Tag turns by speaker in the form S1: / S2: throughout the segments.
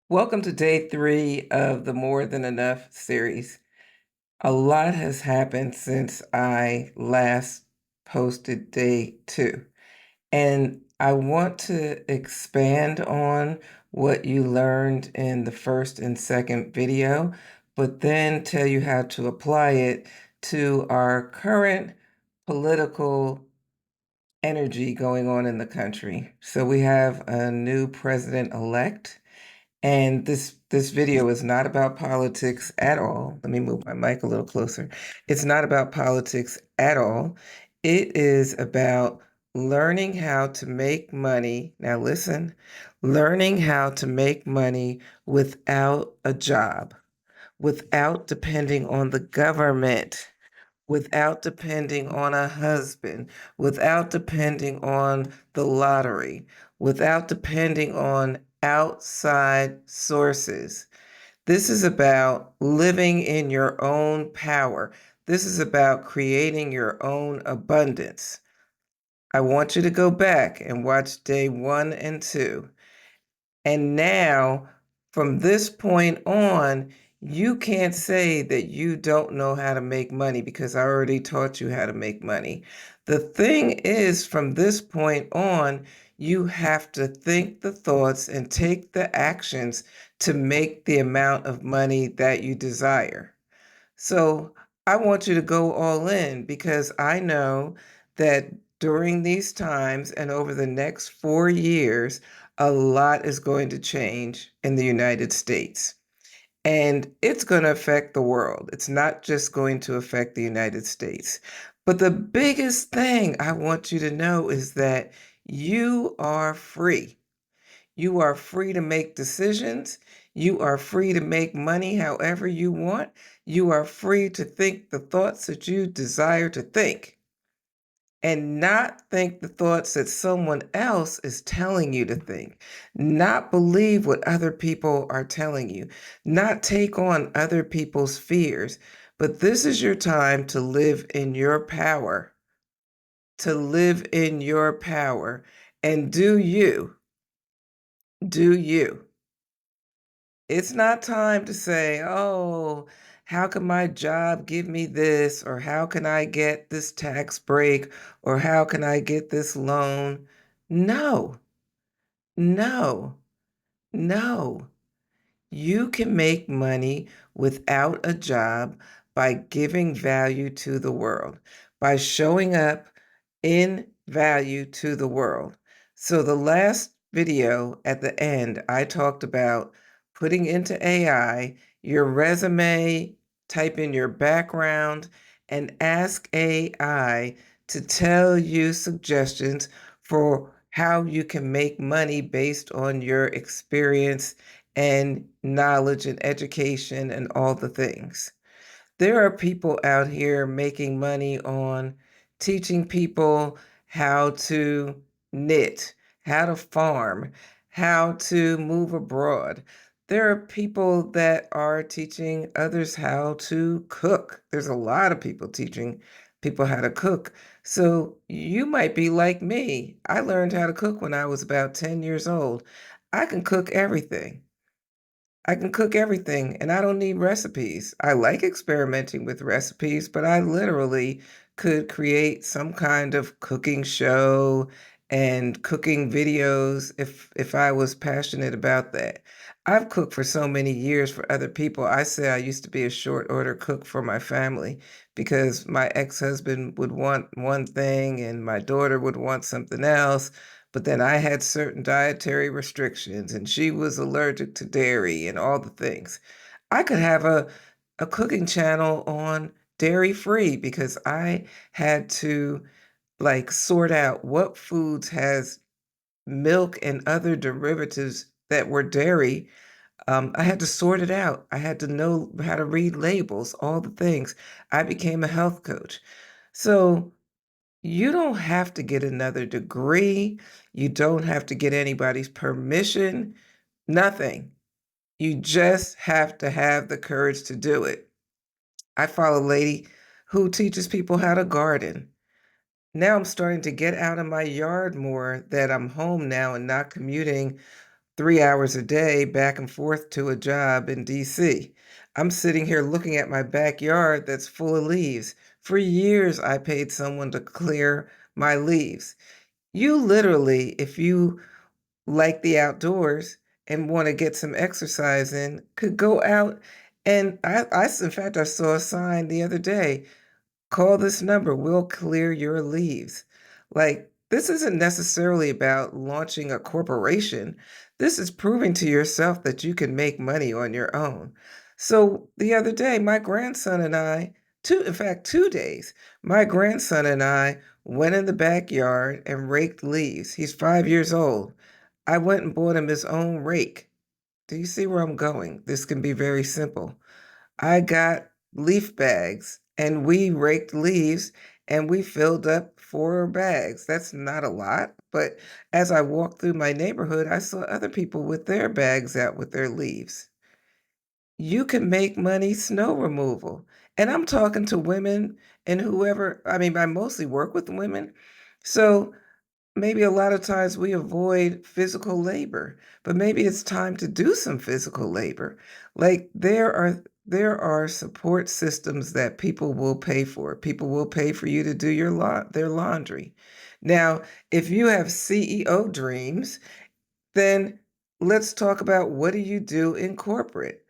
S1: Welcome to day 3 of the More Than Enough series. A lot has happened since I last posted day 2, and I want to expand on what you learned in the first and second video, but then tell you how to apply it to our current political energy going on in the country. So we have a new president-elect. And this video is not about politics at all. Let me move my mic a little closer. It's not about politics at all. It is about learning how to make money. Now listen, learning how to make money without a job, without depending on the government, without depending on a husband, without depending on the lottery, without depending on outside sources. This is about living in your own power. This is about creating your own abundance. I want you to go back and watch day 1 and 2. And now, from this point on, you can't say that you don't know how to make money because I already taught you how to make money. The thing is, from this point on, you have to think the thoughts and take the actions to make the amount of money that you desire. So I want you to go all in because I know that during these times and over the next 4 years, a lot is going to change in the United States. And it's going to affect the world. It's not just going to affect the United States. But the biggest thing I want you to know is that you are free. You are free to make decisions. You are free to make money however you want. You are free to think the thoughts that you desire to think and not think the thoughts that someone else is telling you to think, not believe what other people are telling you, not take on other people's fears. But this is your time to live in your power, to live in your power and do you, do you. It's not time to say, oh, how can my job give me this? Or how can I get this tax break? Or how can I get this loan? No, no, no. You can make money without a job by giving value to the world, by showing up in value to the world. So the last video at the end, I talked about putting into AI your resume, type in your background, and ask AI to tell you suggestions for how you can make money based on your experience and knowledge and education and all the things. There are people out here making money on teaching people how to knit, how to farm, how to move abroad. There are people that are teaching others how to cook. There's a lot of people teaching people how to cook. So you might be like me. I learned how to cook when I was about 10 years old. I can cook everything. I can cook everything and I don't need recipes. I like experimenting with recipes, but I literally could create some kind of cooking show and cooking videos if I was passionate about that. I've cooked for so many years for other people. I say I used to be a short order cook for my family because my ex-husband would want one thing and my daughter would want something else. But then I had certain dietary restrictions, and she was allergic to dairy and all the things. I could have a cooking channel on dairy free because I had to like sort out what foods has milk and other derivatives that were dairy. I had to sort it out. I had to know how to read labels, all the things. I became a health coach. So you don't have to get another degree. You don't have to get anybody's permission, nothing. You just have to have the courage to do it. I follow a lady who teaches people how to garden. Now I'm starting to get out of my yard more that I'm home now and not commuting 3 hours a day back and forth to a job in DC. I'm sitting here looking at my backyard that's full of leaves. For years, I paid someone to clear my leaves. You literally, if you like the outdoors and want to get some exercise in, could go out and in fact, I saw a sign the other day. Call this number, we'll clear your leaves. Like, this isn't necessarily about launching a corporation. This is proving to yourself that you can make money on your own. So the other day, my grandson and I, in fact, 2 days, my grandson and I went in the backyard and raked leaves. He's 5 years old. I went and bought him his own rake. Do you see where I'm going? This can be very simple. I got leaf bags and we raked leaves and we filled up 4 bags. That's not a lot, but as I walked through my neighborhood, I saw other people with their bags out with their leaves. You can make money snow removal. And I'm talking to women and whoever, I mean, I mostly work with women. So maybe a lot of times we avoid physical labor, but maybe it's time to do some physical labor. Like there are support systems that people will pay for. People will pay for you to do their laundry. Now, if you have CEO dreams, then let's talk about what do you do in corporate?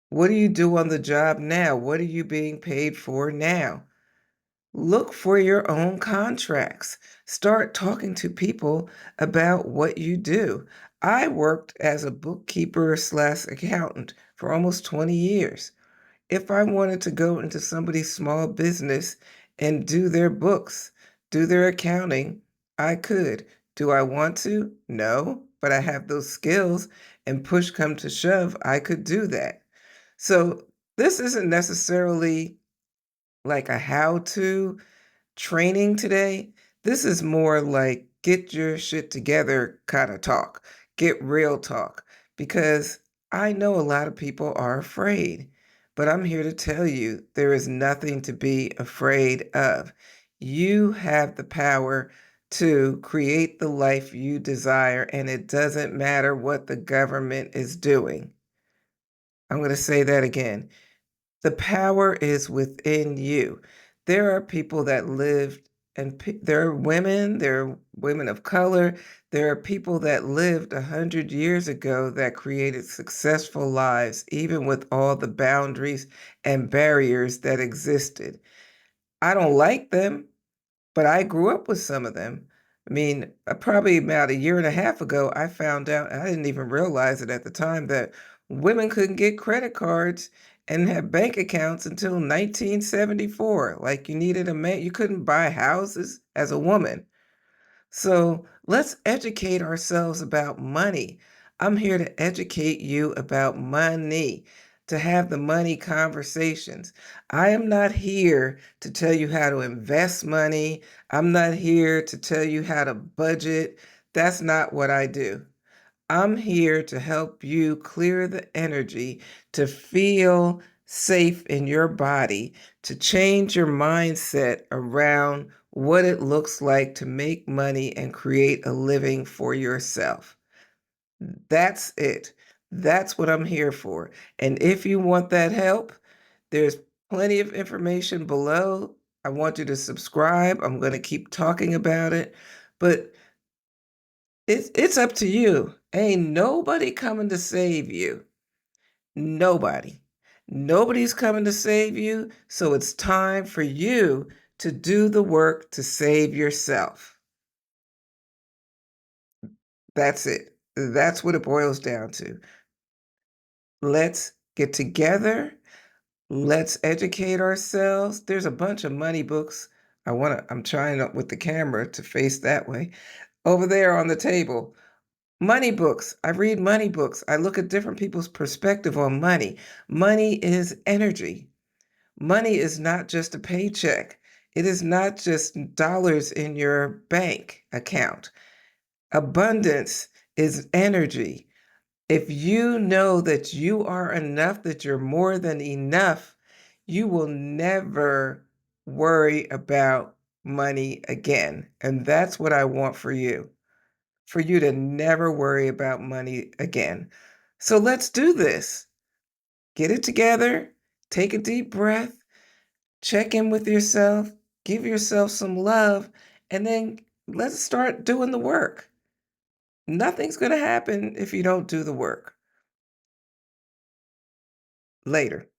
S1: What do you do on the job now? What are you being paid for now? Look for your own contracts. Start talking to people about what you do. I worked as a bookkeeper slash accountant for almost 20 years. If I wanted to go into somebody's small business and do their books, do their accounting, I could. Do I want to? No, but I have those skills, and push come to shove, I could do that. So this isn't necessarily like a how to training today. This is more like get your shit together kind of talk, get real talk, because I know a lot of people are afraid, but I'm here to tell you there is nothing to be afraid of. You have the power to create the life you desire, and it doesn't matter what the government is doing. I'm going to say that again. The power is within you. There are people that lived, and there are women of color, there are people that lived 100 years ago that created successful lives, even with all the boundaries and barriers that existed. I don't like them, but I grew up with some of them. I mean, probably about a year and a half ago, I found out, and I didn't even realize it at the time, that women couldn't get credit cards and have bank accounts until 1974. Like you needed a man, you couldn't buy houses as a woman. So let's educate ourselves about money. I'm here to educate you about money, to have the money conversations. I am not here to tell you how to invest money. I'm not here to tell you how to budget. That's not what I do. I'm here to help you clear the energy, to feel safe in your body, to change your mindset around what it looks like to make money and create a living for yourself. That's it. That's what I'm here for. And if you want that help, there's plenty of information below. I want you to subscribe. I'm going to keep talking about it. But it's up to you. Ain't nobody coming to save you. Nobody. Nobody's coming to save you, so it's time for you to do the work to save yourself. That's it. That's what it boils down to. Let's get together. Let's educate ourselves. There's a bunch of money books. I'm trying with the camera to face that way. Over there on the table. Money books. I read money books. I look at different people's perspective on money. Money is energy. Money is not just a paycheck. It is not just dollars in your bank account. Abundance is energy. If you know that you are enough, that you're more than enough, you will never worry about money again. And that's what I want for you. for you to never worry about money again. So let's do this. Get it together, take a deep breath, check in with yourself, give yourself some love, and then let's start doing the work. Nothing's going to happen if you don't do the work. Later.